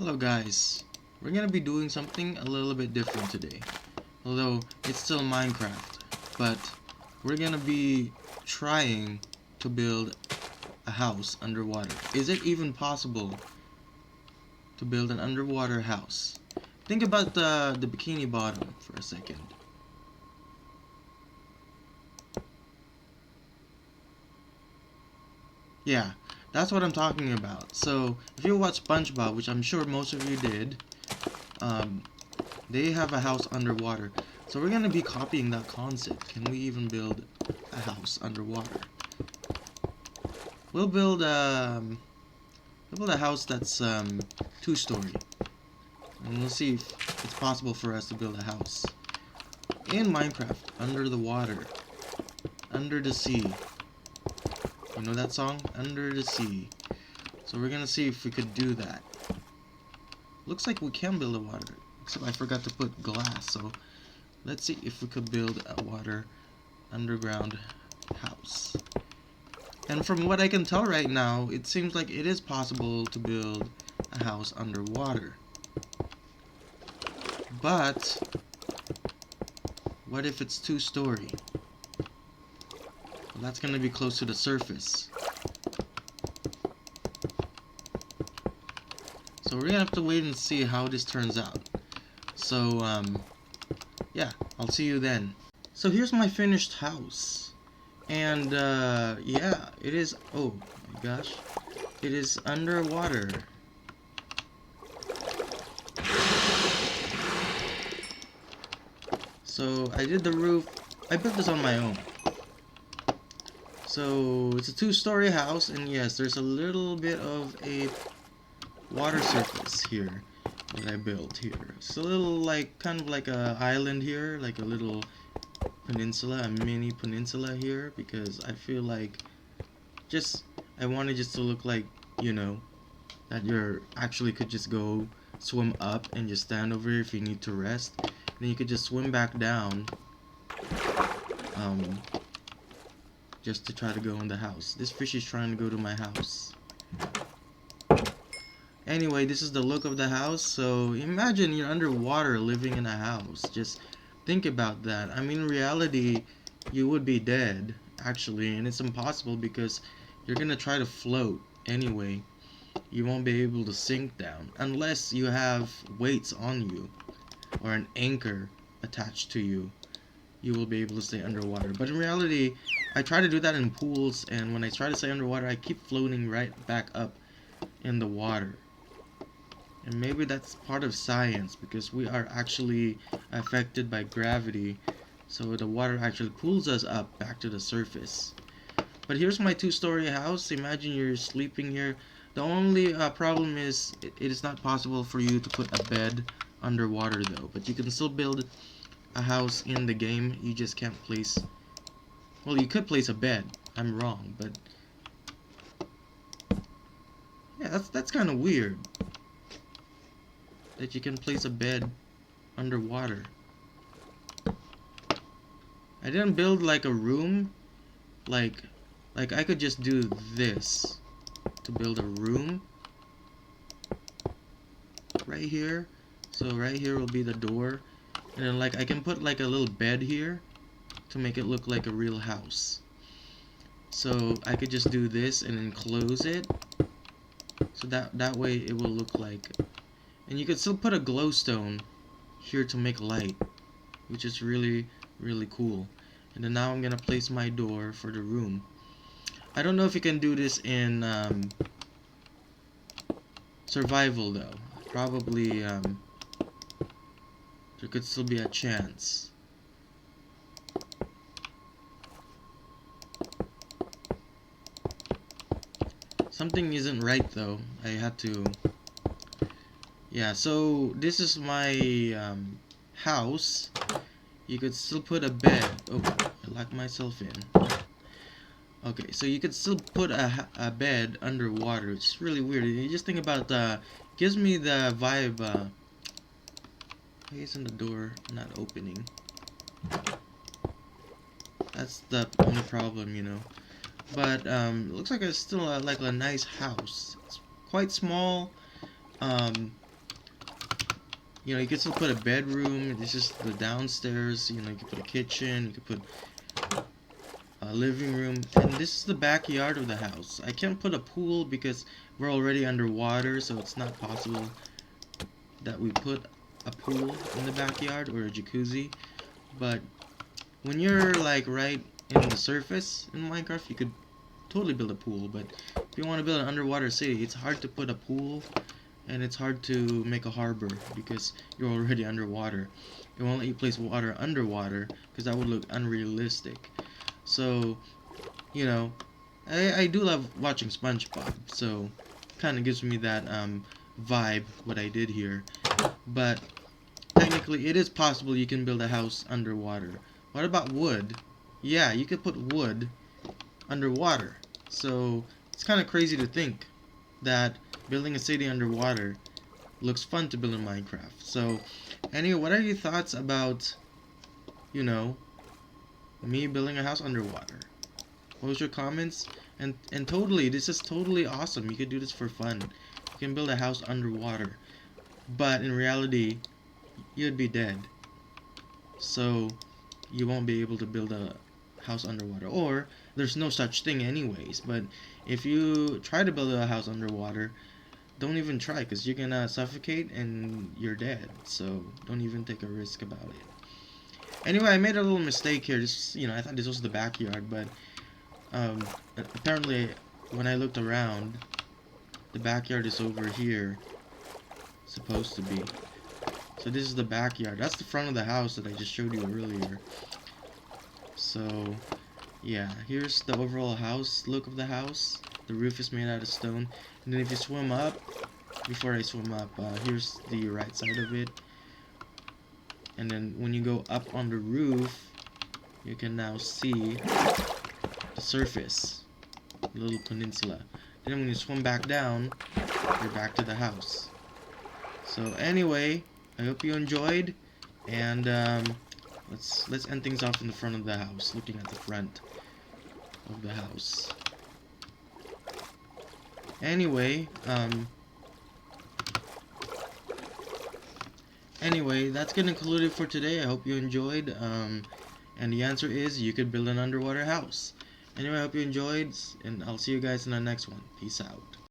Hello guys, we're gonna be doing something a little bit different today. Although it's still Minecraft, but we're gonna be trying to build a house underwater. Is it even possible to build an underwater house? Think about the Bikini Bottom for a second. Yeah, that's what I'm talking about. So if you watch SpongeBob, which I'm sure most of you did, um, they have a house underwater. So we're gonna be copying that concept. Can we even build a house underwater? We'll build a house that's 2-story, and we'll see if it's possible for us to build a house in Minecraft under the water, under the sea. You know that song, Under the Sea? So we're gonna see if we could do that. Looks like we can build a water, except I forgot to put glass. So let's see if we could build a water underground house. And from what I can tell right now, it seems like it is possible to build a house underwater. But what if it's 2-story? Well, that's going to be close to the surface. So we're going to have to wait and see how this turns out. So, yeah, I'll see you then. So here's my finished house. And, yeah, it is, oh my gosh, it is underwater. So I did the roof, I built this on my own. So it's a 2-story house, and yes, there's a little bit of a water surface here that I built here. It's a little like, kind of like a island here, like a little peninsula, a mini peninsula here, because I feel like I wanted just to look like, you know, that you're actually could just go swim up and just stand over here if you need to rest. Then you could just swim back down, just to try to go in the house. This fish is trying to go to my house. Anyway, this is the look of the house. So imagine you're underwater living in a house. Just think about that. I mean, in reality, you would be dead, actually, and it's impossible because you're gonna try to float anyway. You won't be able to sink down unless you have weights on you or an anchor attached to you. You will be able to stay underwater. But in reality, I try to do that in pools, and when I try to stay underwater, I keep floating right back up in the water. And maybe that's part of science, because we are actually affected by gravity, so the water actually pulls us up back to the surface. But here's my 2-story house. Imagine you're sleeping here. The only problem is it is not possible for you to put a bed underwater though, but you can still build a house in the game. You just can't place, well, you could place a bed. I'm wrong, but yeah, that's kind of weird that you can place a bed underwater. I didn't build like a room, like I could just do this to build a room right here. So right here will be the door, and then like I can put like a little bed here to make it look like a real house. So I could just do this and then close it, so that way it will look like, and you could still put a glowstone here to make light, which is really cool. And then now I'm gonna place my door for the room. I don't know if you can do this in survival though. Probably there could still be a chance. Something isn't right though. I had to, yeah, so this is my house. You could still put a bed. Oh, I locked myself in. Okay, so you could still put a bed underwater. It's really weird. You just think about gives me the vibe. Why isn't the door not opening? That's the only problem, you know. But it looks like it's still like a nice house. It's quite small. You know, you can still put a bedroom. This is the downstairs. You know, you can put a kitchen. You can put a living room. And this is the backyard of the house. I can't put a pool because we're already underwater, so it's not possible that we put a pool in the backyard or a jacuzzi. But when you're like right in the surface in Minecraft, you could totally build a pool. But if you want to build an underwater city, it's hard to put a pool and it's hard to make a harbor because you're already underwater. It won't let you place water underwater because that would look unrealistic. So, you know, I do love watching SpongeBob, so kind of gives me that vibe what I did here. But technically, it is possible you can build a house underwater. What about wood? Yeah, you could put wood underwater. So it's kind of crazy to think that building a city underwater looks fun to build in Minecraft. So anyway, what are your thoughts about, you know, me building a house underwater? Post your comments, and totally, this is totally awesome. You could do this for fun. You can build a house underwater, but in reality, you'd be dead. So you won't be able to build a house underwater, or there's no such thing anyways. But if you try to build a house underwater, don't even try because you're gonna suffocate and you're dead. So don't even take a risk about it. Anyway, I made a little mistake here. Just, you know, I thought this was the backyard, but apparently when I looked around, the backyard is over here, supposed to be. So this is the backyard. That's the front of the house that I just showed you earlier. So yeah, here's the overall house look of the house. The roof is made out of stone, and then if you swim up, before I swim up, here's the right side of it. And then when you go up on the roof, you can now see the surface, the little peninsula. Then when you swim back down, you're back to the house. So anyway, I hope you enjoyed, and let's end things off in the front of the house, looking at the front of the house. Anyway, that's gonna conclude it for today. I hope you enjoyed. And the answer is you could build an underwater house. Anyway, I hope you enjoyed, and I'll see you guys in the next one. Peace out.